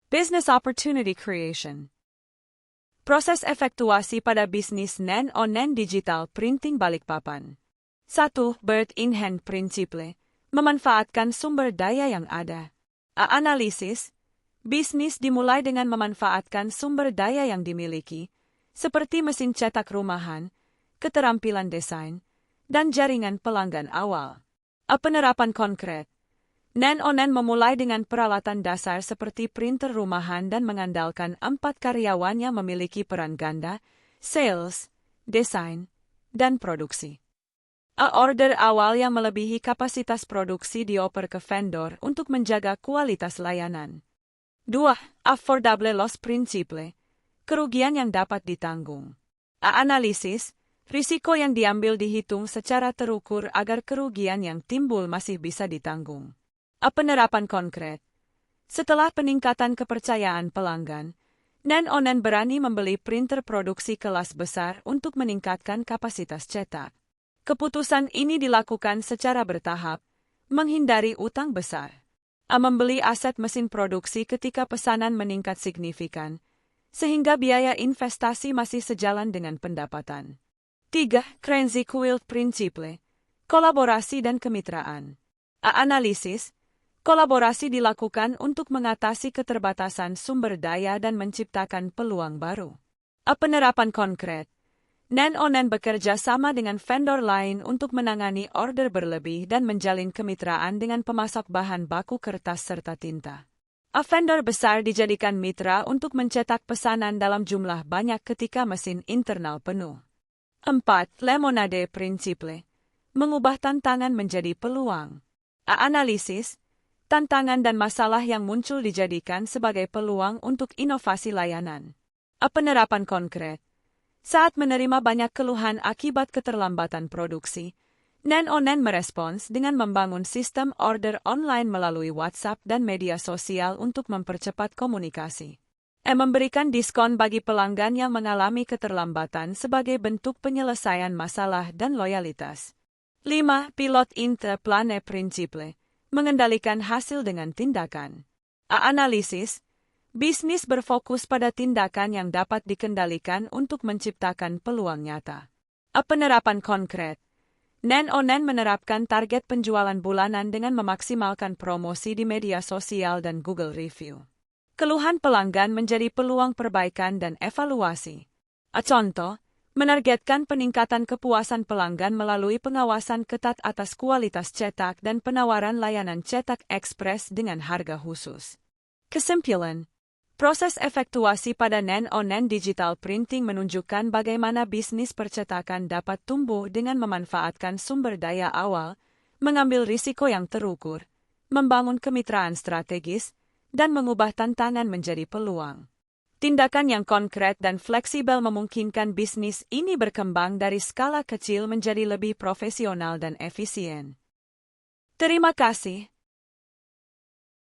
Business Opportunity Creation. Proses efektuasi pada bisnis non digital printing Balikpapan. 1. Bird in hand principle. Memanfaatkan sumber daya yang ada. Analisis. Bisnis dimulai dengan memanfaatkan sumber daya yang dimiliki, seperti mesin cetak rumahan, keterampilan desain, dan jaringan pelanggan awal. Penerapan konkret. Non memulai dengan peralatan dasar seperti printer rumahan dan mengandalkan 4 karyawan yang memiliki peran ganda, sales, desain, dan produksi. Order awal yang melebihi kapasitas produksi dioper ke vendor untuk menjaga kualitas layanan. 2. Affordable loss principle. Kerugian yang dapat ditanggung. Analisis. Risiko yang diambil dihitung secara terukur agar kerugian yang timbul masih bisa ditanggung. Penerapan konkret. Setelah peningkatan kepercayaan pelanggan, non berani membeli printer produksi kelas besar untuk meningkatkan kapasitas cetak. Keputusan ini dilakukan secara bertahap, menghindari utang besar. Membeli aset mesin produksi ketika pesanan meningkat signifikan, sehingga biaya investasi masih sejalan dengan pendapatan. 3. Crazy Quilt Principle. Kolaborasi dan kemitraan. Analisis. Kolaborasi dilakukan untuk mengatasi keterbatasan sumber daya dan menciptakan peluang baru. Penerapan konkret. Non bekerja sama dengan vendor lain untuk menangani order berlebih dan menjalin kemitraan dengan pemasok bahan baku kertas serta tinta. Vendor besar dijadikan mitra untuk mencetak pesanan dalam jumlah banyak ketika mesin internal penuh. 4. Lemonade Principle. Mengubah tantangan menjadi peluang. Analisis. Tantangan dan masalah yang muncul dijadikan sebagai peluang untuk inovasi layanan. Penerapan konkret. Saat menerima banyak keluhan akibat keterlambatan produksi, non merespons dengan membangun sistem order online melalui WhatsApp dan media sosial untuk mempercepat komunikasi. Memberikan diskon bagi pelanggan yang mengalami keterlambatan sebagai bentuk penyelesaian masalah dan loyalitas. 5. Pilot inter plane principle. Mengendalikan hasil dengan tindakan. Analisis. Bisnis berfokus pada tindakan yang dapat dikendalikan untuk menciptakan peluang nyata. Penerapan konkret. Non menerapkan target penjualan bulanan dengan memaksimalkan promosi di media sosial dan Google Review. Keluhan pelanggan menjadi peluang perbaikan dan evaluasi. Contoh, menargetkan peningkatan kepuasan pelanggan melalui pengawasan ketat atas kualitas cetak dan penawaran layanan cetak ekspres dengan harga khusus. Kesimpulan, proses efektuasi pada non digital printing menunjukkan bagaimana bisnis percetakan dapat tumbuh dengan memanfaatkan sumber daya awal, mengambil risiko yang terukur, membangun kemitraan strategis, dan mengubah tantangan menjadi peluang. Tindakan yang konkret dan fleksibel memungkinkan bisnis ini berkembang dari skala kecil menjadi lebih profesional dan efisien. Terima kasih.